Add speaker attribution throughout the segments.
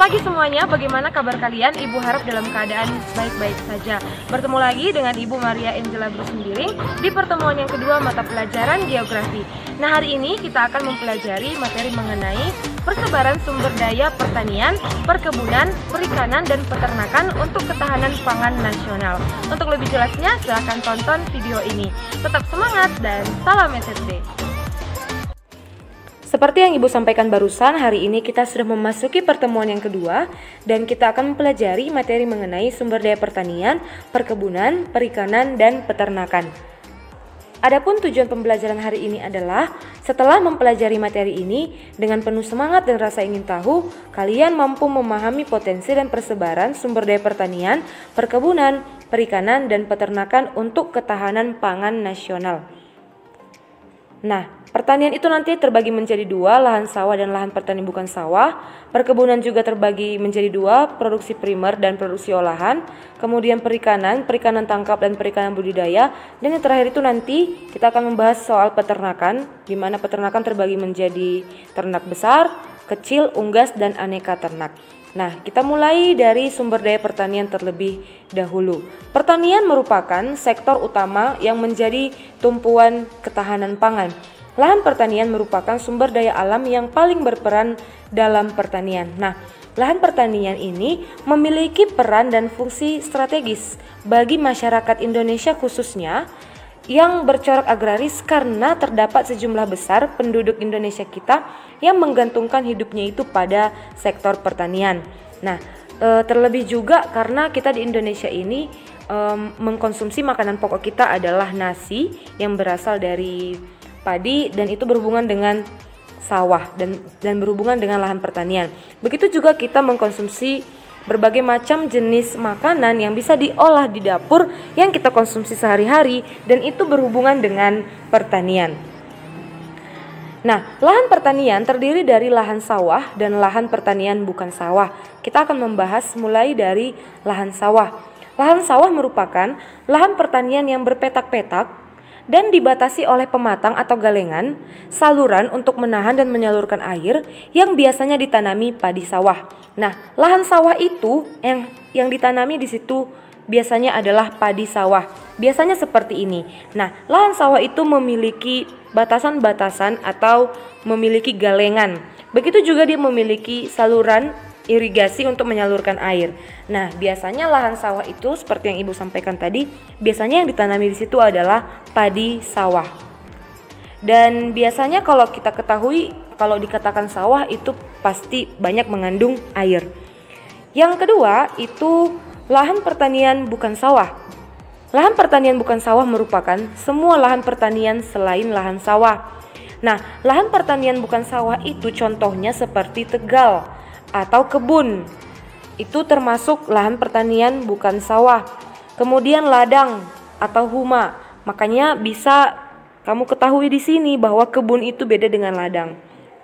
Speaker 1: pagi semuanya, bagaimana kabar kalian? Ibu harap dalam keadaan baik-baik saja. Bertemu lagi dengan Ibu Maria Angela Grussembiring di pertemuan yang kedua mata pelajaran geografi. Nah, hari ini kita akan mempelajari materi mengenai persebaran sumber daya pertanian, perkebunan, perikanan, dan peternakan untuk ketahanan pangan nasional. Untuk lebih jelasnya, silahkan tonton video ini. Tetap semangat dan salam SSB. Seperti yang Ibu sampaikan barusan, hari ini kita sudah memasuki pertemuan yang kedua dan kita akan mempelajari materi mengenai sumber daya pertanian, perkebunan, perikanan, dan peternakan. Adapun tujuan pembelajaran hari ini adalah setelah mempelajari materi ini dengan penuh semangat dan rasa ingin tahu, kalian mampu memahami potensi dan persebaran sumber daya pertanian, perkebunan, perikanan, dan peternakan untuk ketahanan pangan nasional. Nah, pertanian itu nanti terbagi menjadi dua, lahan sawah dan lahan pertanian bukan sawah. Perkebunan juga terbagi menjadi dua, produksi primer dan produksi olahan. Kemudian perikanan tangkap dan perikanan budidaya. Dan yang terakhir itu nanti kita akan membahas soal peternakan, di mana peternakan terbagi menjadi ternak besar, kecil, unggas, dan aneka ternak. Nah, kita mulai dari sumber daya pertanian terlebih dahulu. Pertanian merupakan sektor utama yang menjadi tumpuan ketahanan pangan. Lahan pertanian merupakan sumber daya alam yang paling berperan dalam pertanian. Nah, lahan pertanian ini memiliki peran dan fungsi strategis bagi masyarakat Indonesia khususnya yang bercorak agraris karena terdapat sejumlah besar penduduk Indonesia kita yang menggantungkan hidupnya itu pada sektor pertanian. Nah, terlebih juga karena kita di Indonesia ini mengkonsumsi makanan pokok kita adalah nasi yang berasal dari padi dan itu berhubungan dengan sawah dan berhubungan dengan lahan pertanian. Begitu juga kita mengkonsumsi berbagai macam jenis makanan yang bisa diolah di dapur yang kita konsumsi sehari-hari dan itu berhubungan dengan pertanian. Nah, lahan pertanian terdiri dari lahan sawah dan lahan pertanian bukan sawah. Kita akan membahas mulai dari lahan sawah. Lahan sawah merupakan lahan pertanian yang berpetak-petak dan dibatasi oleh pematang atau galengan, saluran untuk menahan dan menyalurkan air yang biasanya ditanami padi sawah. Nah, lahan sawah itu yang ditanami di situ biasanya adalah padi sawah. Biasanya seperti ini. Nah, lahan sawah itu memiliki batasan-batasan atau memiliki galengan. Begitu juga dia memiliki saluran irigasi untuk menyalurkan air. Nah, biasanya lahan sawah itu seperti yang Ibu sampaikan tadi, biasanya yang ditanami di situ adalah padi sawah. Dan biasanya kalau kita ketahui, kalau dikatakan sawah itu pasti banyak mengandung air. Yang kedua itu lahan pertanian bukan sawah. Lahan pertanian bukan sawah merupakan semua lahan pertanian selain lahan sawah. Nah, lahan pertanian bukan sawah itu contohnya seperti tegal atau kebun. Itu termasuk lahan pertanian bukan sawah. Kemudian ladang atau huma. Makanya bisa kamu ketahui di sini bahwa kebun itu beda dengan ladang.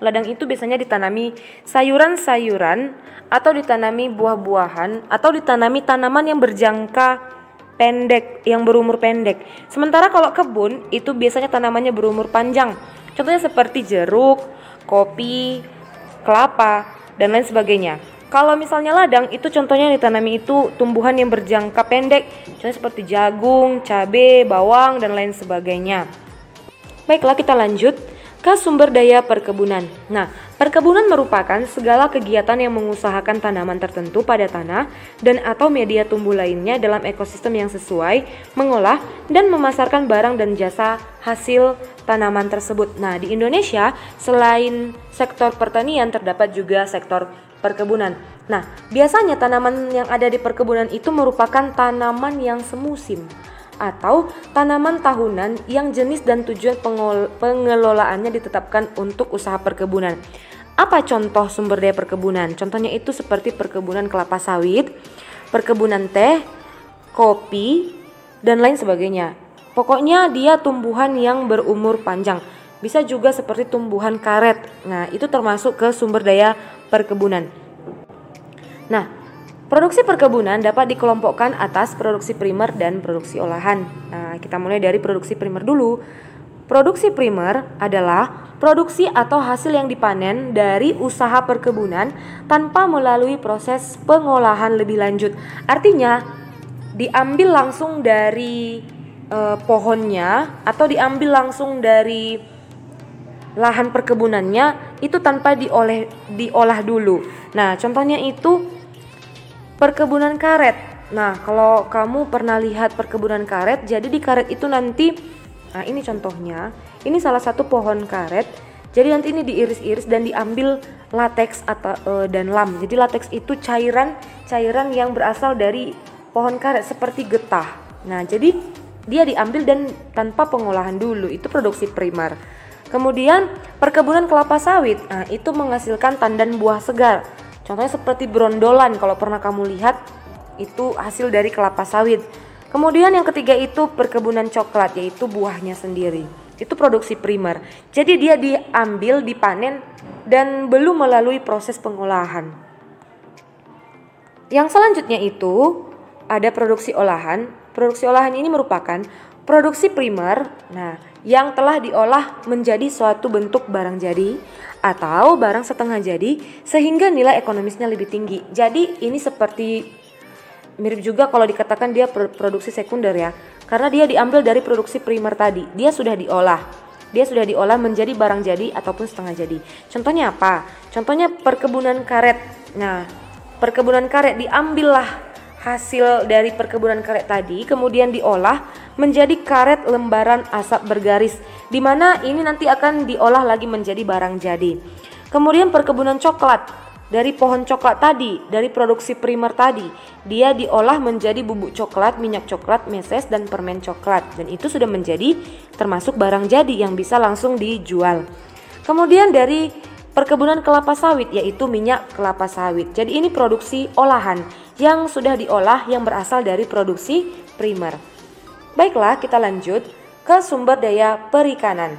Speaker 1: Ladang itu biasanya ditanami sayuran-sayuran atau ditanami buah-buahan atau ditanami tanaman yang berjangka pendek, yang berumur pendek. Sementara kalau kebun itu biasanya tanamannya berumur panjang. Contohnya seperti jeruk, kopi, kelapa, dan lain sebagainya. Kalau misalnya ladang itu contohnya yang ditanami itu tumbuhan yang berjangka pendek, contohnya seperti jagung, cabai, bawang, dan lain sebagainya. Baiklah, kita lanjut ke sumber daya perkebunan. Nah, perkebunan merupakan segala kegiatan yang mengusahakan tanaman tertentu pada tanah dan atau media tumbuh lainnya dalam ekosistem yang sesuai, mengolah dan memasarkan barang dan jasa hasil tanaman tersebut. Nah, di Indonesia selain sektor pertanian terdapat juga sektor perkebunan. Nah, biasanya tanaman yang ada di perkebunan itu merupakan tanaman yang semusim atau tanaman tahunan yang jenis dan tujuan pengelolaannya ditetapkan untuk usaha perkebunan. Apa contoh sumber daya perkebunan? Contohnya itu seperti perkebunan kelapa sawit, perkebunan teh, kopi, dan lain sebagainya. Pokoknya dia tumbuhan yang berumur panjang. Bisa juga seperti tumbuhan karet. Nah, itu termasuk ke sumber daya perkebunan. Nah, produksi perkebunan dapat dikelompokkan atas produksi primer dan produksi olahan. Nah, kita mulai dari produksi primer dulu. Produksi primer adalah produksi atau hasil yang dipanen dari usaha perkebunan tanpa melalui proses pengolahan lebih lanjut. Artinya diambil langsung dari pohonnya atau diambil langsung dari lahan perkebunannya itu tanpa diolah dulu. Nah, contohnya itu perkebunan karet. Nah, kalau kamu pernah lihat perkebunan karet, jadi di karet itu nanti, nah ini contohnya, ini salah satu pohon karet. Jadi nanti ini diiris-iris dan diambil lateks atau dan lam. Jadi lateks itu cairan yang berasal dari pohon karet seperti getah. Nah, jadi dia diambil dan tanpa pengolahan dulu, itu produksi primer. Kemudian perkebunan kelapa sawit, nah itu menghasilkan tandan buah segar. Contohnya seperti brondolan, kalau pernah kamu lihat itu hasil dari kelapa sawit. Kemudian yang ketiga itu perkebunan coklat, yaitu buahnya sendiri. Itu produksi primer. Jadi dia diambil, dipanen dan belum melalui proses pengolahan. Yang selanjutnya itu ada produksi olahan. Produksi olahan ini merupakan produksi primer, nah, yang telah diolah menjadi suatu bentuk barang jadi atau barang setengah jadi sehingga nilai ekonomisnya lebih tinggi. Jadi ini seperti mirip juga kalau dikatakan dia produksi sekunder ya, karena dia diambil dari produksi primer tadi. Dia sudah diolah menjadi barang jadi ataupun setengah jadi. Contohnya apa? Contohnya perkebunan karet. Nah, perkebunan karet diambillah hasil dari perkebunan karet tadi, kemudian diolah menjadi karet lembaran asap bergaris, di mana ini nanti akan diolah lagi menjadi barang jadi. Kemudian perkebunan coklat, dari pohon coklat tadi, dari produksi primer tadi, dia diolah menjadi bubuk coklat, minyak coklat, meses, dan permen coklat, dan itu sudah menjadi termasuk barang jadi yang bisa langsung dijual. Kemudian dari perkebunan kelapa sawit, yaitu minyak kelapa sawit. Jadi ini produksi olahan yang sudah diolah yang berasal dari produksi primer. Baiklah, kita lanjut ke sumber daya perikanan.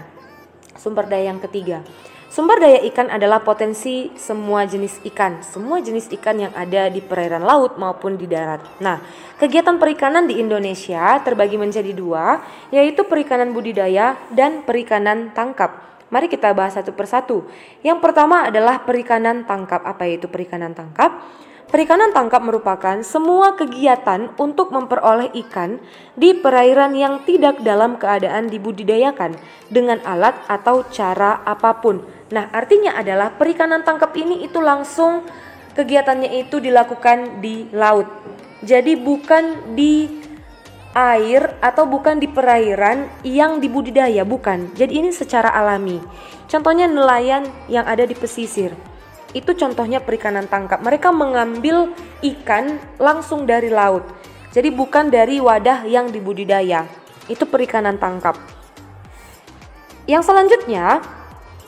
Speaker 1: Sumber daya yang ketiga. Sumber daya ikan adalah potensi semua jenis ikan yang ada di perairan laut maupun di darat. Nah, kegiatan perikanan di Indonesia terbagi menjadi dua, yaitu perikanan budidaya dan perikanan tangkap. Mari kita bahas satu persatu. Yang pertama adalah perikanan tangkap. Apa itu perikanan tangkap? Perikanan tangkap merupakan semua kegiatan untuk memperoleh ikan di perairan yang tidak dalam keadaan dibudidayakan dengan alat atau cara apapun. Nah, artinya adalah perikanan tangkap ini itu langsung kegiatannya itu dilakukan di laut. Jadi bukan di air atau bukan di perairan yang dibudidaya, bukan. Jadi ini secara alami. Contohnya nelayan yang ada di pesisir. Itu contohnya perikanan tangkap. Mereka mengambil ikan langsung dari laut. Jadi bukan dari wadah yang dibudidaya. Itu perikanan tangkap. Yang selanjutnya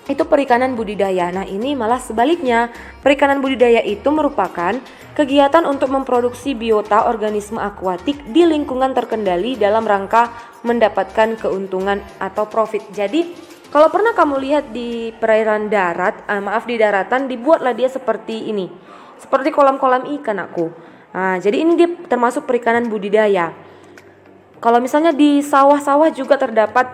Speaker 1: itu perikanan budidaya. Nah, ini malah sebaliknya. Perikanan budidaya itu merupakan kegiatan untuk memproduksi biota organisme akuatik di lingkungan terkendali dalam rangka mendapatkan keuntungan atau profit. Jadi kalau pernah kamu lihat di perairan darat, di daratan dibuatlah dia seperti ini, seperti kolam-kolam ikan aku. Nah, jadi ini dia termasuk perikanan budidaya. Kalau misalnya di sawah-sawah juga terdapat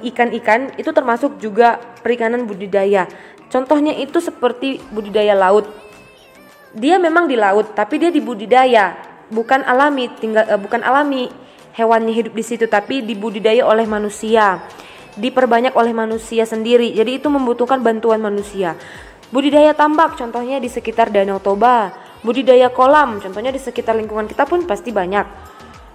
Speaker 1: ikan-ikan, itu termasuk juga perikanan budidaya. Contohnya itu seperti budidaya laut. Dia memang di laut, tapi dia dibudidaya, bukan alami, bukan alami hewannya hidup di situ, tapi dibudidaya oleh manusia. Diperbanyak oleh manusia sendiri, jadi itu membutuhkan bantuan manusia. Budidaya tambak contohnya di sekitar Danau Toba. Budidaya kolam contohnya di sekitar lingkungan kita pun pasti banyak.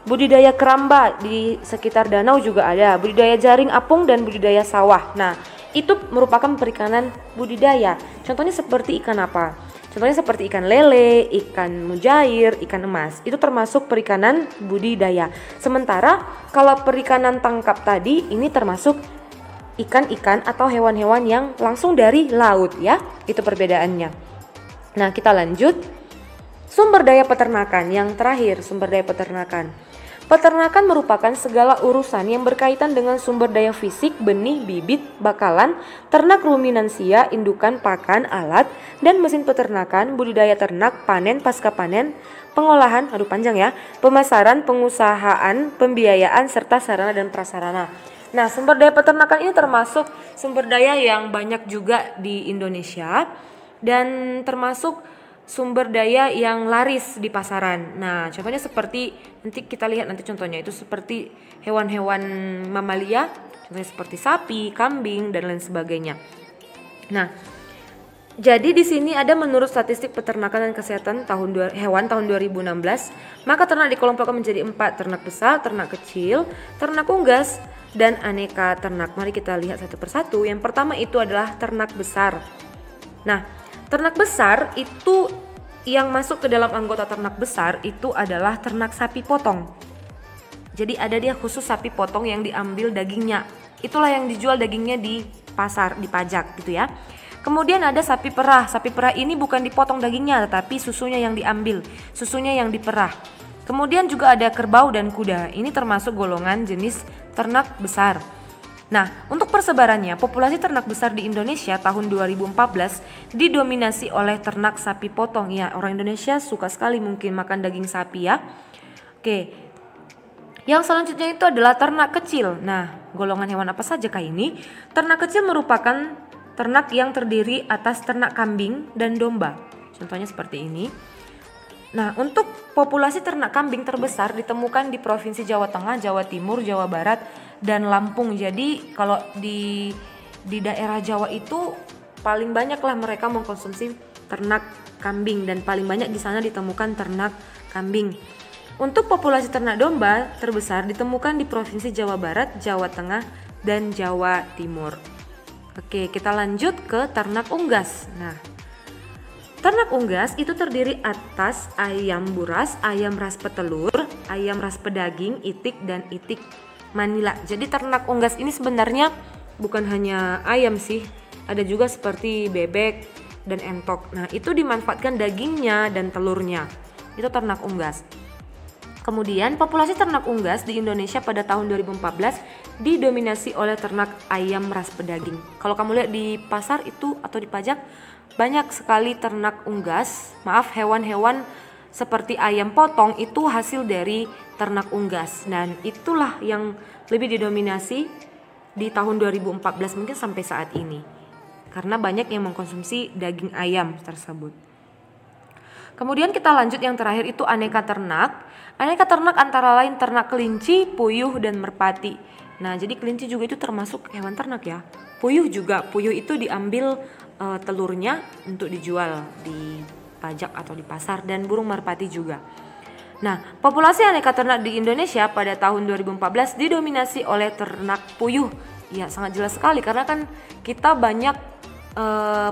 Speaker 1: Budidaya keramba di sekitar danau juga ada. Budidaya jaring apung dan budidaya sawah. Nah, itu merupakan perikanan budidaya. Contohnya seperti ikan apa? Contohnya seperti ikan lele, ikan mujair, ikan emas. Itu termasuk perikanan budidaya. Sementara kalau perikanan tangkap tadi ini termasuk ikan-ikan atau hewan-hewan yang langsung dari laut ya. Itu perbedaannya. Nah, kita lanjut. Sumber daya peternakan. Yang terakhir, sumber daya peternakan. Peternakan merupakan segala urusan yang berkaitan dengan sumber daya fisik, benih, bibit, bakalan, ternak ruminansia, indukan, pakan, alat, dan mesin peternakan, budidaya ternak, panen, pasca panen, pengolahan, pemasaran, pengusahaan, pembiayaan, serta sarana dan prasarana. Nah, sumber daya peternakan ini termasuk sumber daya yang banyak juga di Indonesia dan termasuk sumber daya yang laris di pasaran. Nah, contohnya seperti nanti kita lihat nanti contohnya itu seperti hewan-hewan mamalia, contohnya seperti sapi, kambing dan lain sebagainya. Nah, jadi di sini ada menurut statistik peternakan dan kesehatan hewan tahun 2016, maka ternak dikelompokkan menjadi 4, ternak besar, ternak kecil, ternak unggas, dan aneka ternak. Mari kita lihat satu persatu. Yang pertama itu adalah ternak besar. Nah, ternak besar itu yang masuk ke dalam anggota ternak besar itu adalah ternak sapi potong. Jadi ada dia khusus sapi potong yang diambil dagingnya. Itulah yang dijual dagingnya di pasar, di pajak gitu ya. Kemudian ada sapi perah. Sapi perah ini bukan dipotong dagingnya, tetapi susunya yang diambil, susunya yang diperah. Kemudian juga ada kerbau dan kuda. Ini termasuk golongan jenis ternak besar. Nah, untuk persebarannya, populasi ternak besar di Indonesia tahun 2014 didominasi oleh ternak sapi potong. Ya, orang Indonesia suka sekali mungkin makan daging sapi ya. Oke. Yang selanjutnya itu adalah ternak kecil. Nah, golongan hewan apa saja kah ini? Ternak kecil merupakan ternak yang terdiri atas ternak kambing dan domba. Contohnya seperti ini. Nah, untuk populasi ternak kambing terbesar ditemukan di Provinsi Jawa Tengah, Jawa Timur, Jawa Barat, dan Lampung. Jadi kalau di daerah Jawa itu paling banyak lah mereka mengkonsumsi ternak kambing dan paling banyak di sana ditemukan ternak kambing. Untuk populasi ternak domba terbesar ditemukan di Provinsi Jawa Barat, Jawa Tengah, dan Jawa Timur. Oke, kita lanjut ke ternak unggas. Nah, ternak unggas itu terdiri atas ayam buras, ayam ras petelur, ayam ras pedaging, itik, dan itik Manila. Jadi ternak unggas ini sebenarnya bukan hanya ayam sih, ada juga seperti bebek dan entok. Nah, itu dimanfaatkan dagingnya dan telurnya. Itu ternak unggas. Kemudian populasi ternak unggas di Indonesia pada tahun 2014 didominasi oleh ternak ayam ras pedaging. Kalau kamu lihat di pasar itu atau di pajak banyak sekali ternak unggas, hewan-hewan seperti ayam potong itu hasil dari ternak unggas. Dan itulah yang lebih didominasi di tahun 2014 mungkin sampai saat ini. Karena banyak yang mengkonsumsi daging ayam tersebut. Kemudian kita lanjut yang terakhir itu aneka ternak. Aneka ternak antara lain ternak kelinci, puyuh, dan merpati. Nah, jadi kelinci juga itu termasuk hewan ternak ya. Puyuh juga, puyuh itu diambil telurnya untuk dijual di pajak atau di pasar, dan burung merpati juga. Nah, populasi aneka ternak di Indonesia pada tahun 2014 didominasi oleh ternak puyuh. Ya, sangat jelas sekali karena kan kita banyak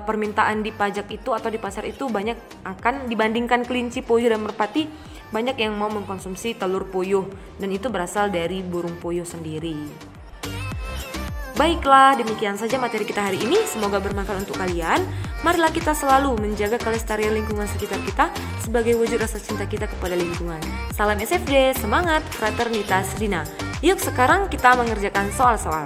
Speaker 1: permintaan di pajak itu atau di pasar itu banyak akan dibandingkan kelinci, puyuh, dan merpati, banyak yang mau mengkonsumsi telur puyuh dan itu berasal dari burung puyuh sendiri. Baiklah, demikian saja materi kita hari ini. Semoga bermanfaat untuk kalian. Marilah kita selalu menjaga kelestarian lingkungan sekitar kita sebagai wujud rasa cinta kita kepada lingkungan. Salam SFD, semangat, fraternitas Dina. Yuk sekarang kita mengerjakan soal-soal.